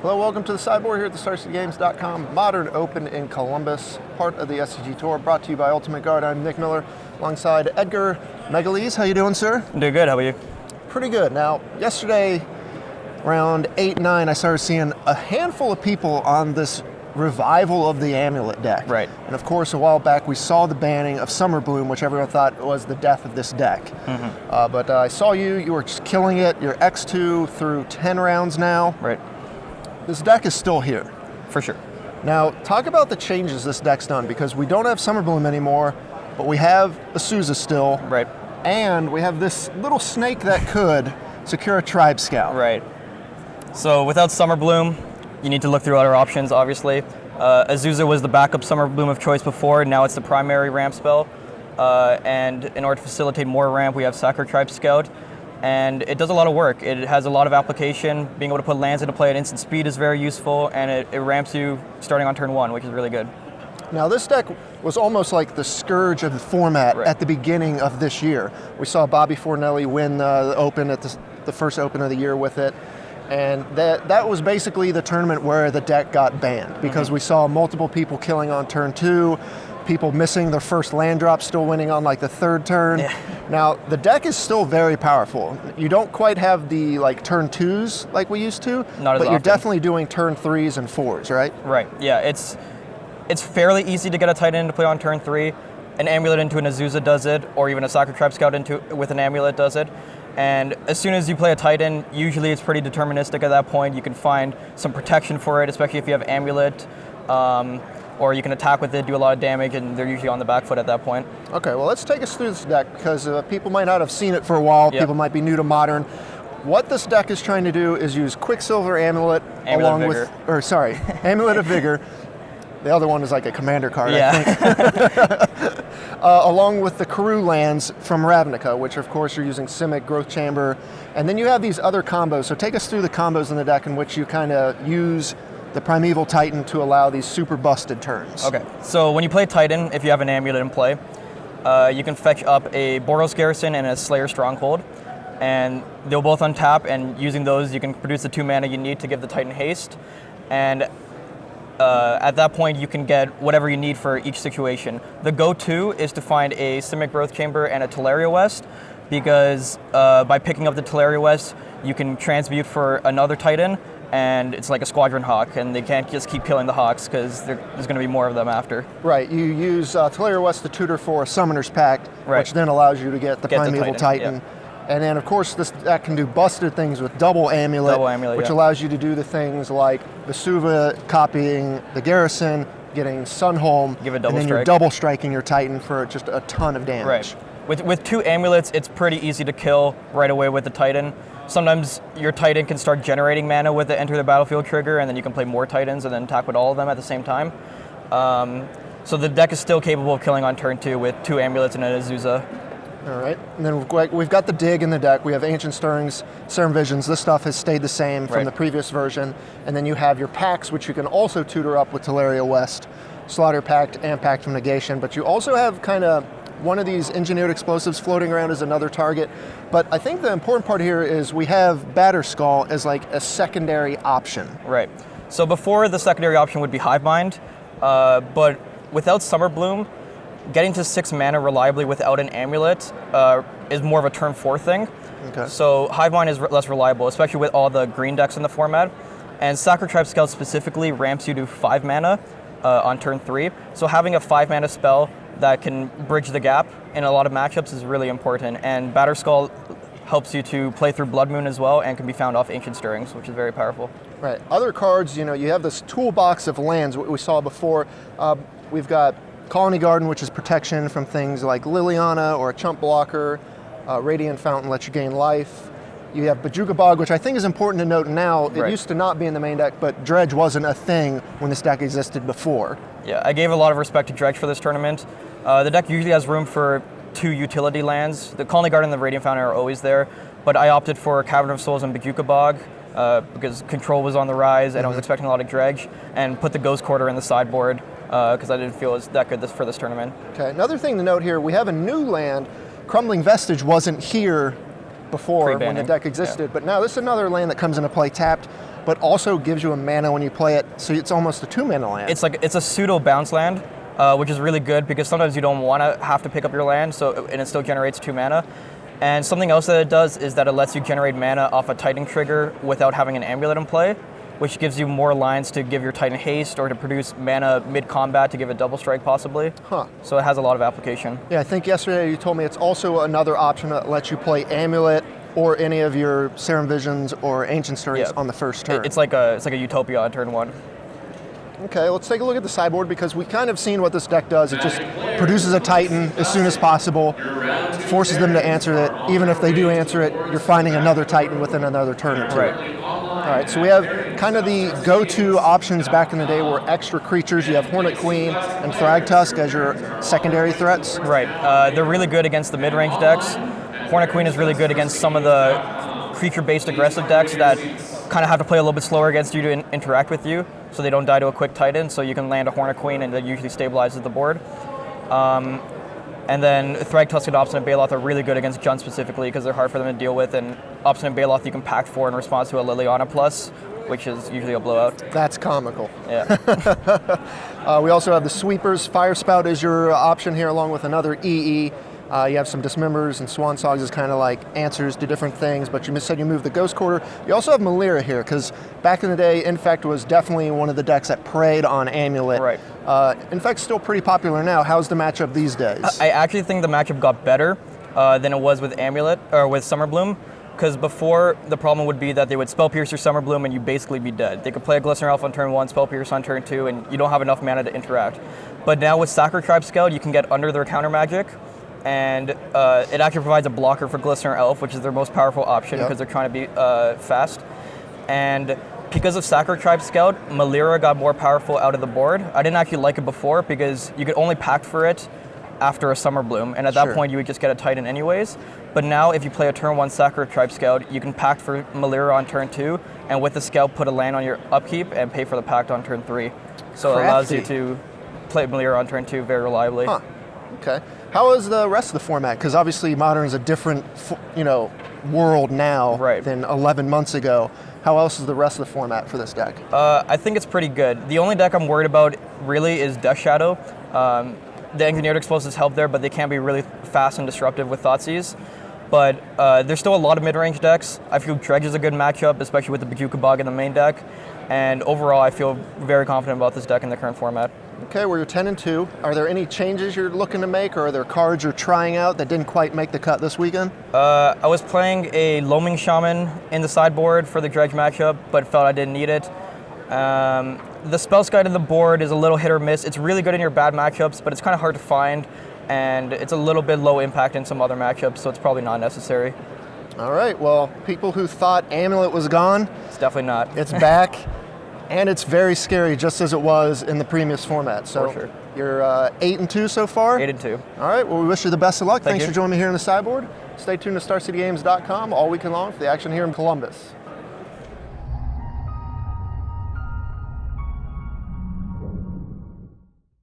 Hello, welcome to the Sideboard here at the StarCityGames.com Modern Open in Columbus, part of the SCG Tour, brought to you by Ultimate Guard. I'm Nick Miller, alongside Edgar. Magalhaes, how you doing, sir? I'm doing good, how about you? Pretty good. Now, yesterday, around 8, 9, I started seeing a handful of people on this revival of the Amulet deck. Right. And of course, a while back, we saw the banning of Summer Bloom, which everyone thought was the death of this deck. Mm-hmm. But I saw you were just killing it. You're X2 through 10 rounds now. Right. This deck is still here. For sure. Now, talk about the changes this deck's done, because we don't have Summer Bloom anymore, but we have Azusa still. Right. And we have this little snake that could secure a Tribe Scout. Right. So without Summer Bloom, you need to look through other options, obviously. Azusa was the backup Summer Bloom of choice before, now it's the primary ramp spell. And in order to facilitate more ramp, we have Sacred Tribe Scout. And it does a lot of work. It has a lot of application. Being able to put lands into play at instant speed is very useful, and it ramps you starting on turn 1, which is really good. Now, this deck was almost like the scourge of the format Right. at the beginning of this year. We saw Bobby Fornelli win the Open at the first Open of the year with it. And that was basically the tournament where the deck got banned, because we saw multiple people killing on turn 2, people missing their first land drop, still winning on like the third turn. Yeah. Now, the deck is still very powerful. You don't quite have the turn 2s like we used to, Not as but you're often. definitely doing turn 3s and 4s, right? Right, yeah, it's fairly easy to get a Titan into play on turn 3. An Amulet into an Azusa does it, or even a Sacred Tribe Scout with an Amulet does it. And as soon as you play a Titan, usually it's pretty deterministic at that point. You can find some protection for it, especially if you have Amulet, or you can attack with it, do a lot of damage, and they're usually on the back foot at that point. Okay, well, let's take us through this deck, because people might not have seen it for a while. Yep. People might be new to Modern. What this deck is trying to do is use Quicksilver Amulet, Amulet Amulet of Vigor. The other one is like a commander card, Yeah. I think. Along with the Karoo lands from Ravnica, which of course you're using Simic, Growth Chamber, and then you have these other combos. So take us through the combos in the deck in which you kind of use the Primeval Titan to allow these super busted turns. Okay, so when you play Titan, if you have an Amulet in play, you can fetch up a Boros Garrison and a Slayer Stronghold, and they'll both untap, and using those you can produce the 2 mana you need to give the Titan haste, and at that point you can get whatever you need for each situation. The go-to is to find a Simic Growth Chamber and a Teleria West, because by picking up the Teleria West, you can transmute for another Titan, and it's like a Squadron Hawk, and they can't just keep killing the Hawks, because there's going to be more of them after. Right, you use Teleria West to tutor for a Summoner's Pact, Right. which then allows you to get the Primeval Titan. yeah. And then, of course, this deck can do busted things with Double Amulet, which yeah. allows you to do the things like Vesuva copying the Garrison, getting Sunholm, Give a double and then you're strike. double striking your Titan for just a ton of damage. Right. With 2 Amulets, it's pretty easy to kill right away with the Titan. Sometimes your Titan can start generating mana with the Enter the Battlefield trigger, and then you can play more Titans and then attack with all of them at the same time. So the deck is still capable of killing on turn 2 with 2 Amulets and an Azusa. All right, and then we've got the Dig in the deck. We have Ancient Stirrings, Serum Visions. This stuff has stayed the same from Right. the previous version. And then you have your packs, which you can also tutor up with Teleria West, Slaughter Pact, and Pact of Negation. But you also have kind of one of these engineered explosives floating around as another target. But I think the important part here is we have Batterskull as like a secondary option. Right. So before, the secondary option would be Hivemind, but without Summer Bloom, getting to 6 mana reliably without an Amulet is more of a turn 4 thing. Okay. So Hivemind is less reliable, especially with all the green decks in the format. And Sacred Tribe Scout specifically ramps you to 5 mana on turn 3. So having a 5 mana spell that can bridge the gap in a lot of matchups is really important. And Batterskull helps you to play through Blood Moon as well, and can be found off Ancient Stirrings, which is very powerful. Right. Other cards, you have this toolbox of lands, what we saw before. We've got Colony Garden, which is protection from things like Liliana or a chump blocker. Radiant Fountain lets you gain life. You have Bojuka Bog, which I think is important to note now. It used to not be in the main deck, but Dredge wasn't a thing when this deck existed before. Yeah, I gave a lot of respect to Dredge for this tournament. The deck usually has room for 2 utility lands. The Colony Garden and the Radiant Fountain are always there, but I opted for Cavern of Souls and Bojuka Bog because control was on the rise, and I was expecting a lot of Dredge, and put the Ghost Quarter in the sideboard because I didn't feel it was that good for this tournament. Okay, another thing to note here, we have a new land. Crumbling Vestige wasn't here before when the deck existed, but now this is another land that comes into play tapped. but also gives you a mana when you play it, so it's almost a 2-mana land. It's a pseudo bounce land, which is really good because sometimes you don't want to have to pick up your land, and it still generates 2 mana. And something else that it does is that it lets you generate mana off a Titan trigger without having an Amulet in play, which gives you more lines to give your Titan haste or to produce mana mid-combat to give it double strike possibly. Huh. So it has a lot of application. Yeah, I think yesterday you told me it's also another option that lets you play Amulet or any of your Serum Visions or Ancient Stirrings on the first turn. It's like a Utopia on turn 1. Okay, let's take a look at the sideboard because we kind of seen what this deck does. It just produces a Titan as soon as possible, forces them to answer it. Even if they do answer it, you're finding another Titan within another turn or two. Right. All right, so we have kind of the go-to options back in the day were extra creatures. You have Hornet Queen and Thragtusk as your secondary threats. Right. They're really good against the mid-range decks. Hornet Queen is really good against some of the creature-based aggressive decks that kind of have to play a little bit slower against you to interact with you, so they don't die to a quick Titan, so you can land a Hornet Queen and that usually stabilizes the board. And then Thragtusk and Obstinate Baloth are really good against Jund specifically because they're hard for them to deal with, and Obstinate Baloth you can pact for in response to a Liliana Plus, which is usually a blowout. That's comical. Yeah. We also have the Sweepers. Fire Spout is your option here along with another EE. You have some Dismembers and Swan Songs as kind of like answers to different things, but you said you moved the Ghost Quarter. You also have Malira here, because back in the day, Infect was definitely one of the decks that preyed on Amulet. Right. Infect's still pretty popular now. How's the matchup these days? I actually think the matchup got better than it was with Amulet, or with Summerbloom, because before the problem would be that they would Spell Pierce your Summerbloom and you'd basically be dead. They could play a Glistener Elf on turn 1, Spell Pierce on turn 2, and you don't have enough mana to interact. But now with Sacred Tribe Scout, you can get under their counter magic, and it actually provides a blocker for Glistener Elf, which is their most powerful option because they're trying to be fast. And because of Sacred Tribe Scout, Malira got more powerful out of the board. I didn't actually like it before because you could only pact for it after a Summerbloom, and at that point you would just get a Titan anyways. But now if you play a turn 1 Sacred Tribe Scout, you can pact for Malira on turn 2, and with the Scout put a land on your upkeep and pay for the pact on turn 3. So it allows you to play Malira on turn 2 very reliably. Huh. Okay. How is the rest of the format? Because obviously Modern is a different, world now than 11 months ago. How else is the rest of the format for this deck? I think it's pretty good. The only deck I'm worried about really is Death Shadow. The Engineered Explosives help there, but they can be really fast and disruptive with Thoughtseize. But there's still a lot of mid-range decks. I feel Dredge is a good matchup, especially with the Bajukabog in the main deck. And overall, I feel very confident about this deck in the current format. Okay, well, you're 10-2. Are there any changes you're looking to make, or are there cards you're trying out that didn't quite make the cut this weekend? I was playing a Loaming Shaman in the sideboard for the Dredge matchup, but felt I didn't need it. The Spell Guide in the board is a little hit or miss. It's really good in your bad matchups, but it's kind of hard to find, and it's a little bit low impact in some other matchups, so it's probably not necessary. All right, well, people who thought Amulet was gone, it's definitely not. It's back, and it's very scary, just as it was in the previous format. So for sure. You're 8-2 so far? 8-2. All right, well, we wish you the best of luck. Thank Thanks you for joining me here on the sideboard. Stay tuned to StarCityGames.com all weekend long for the action here in Columbus.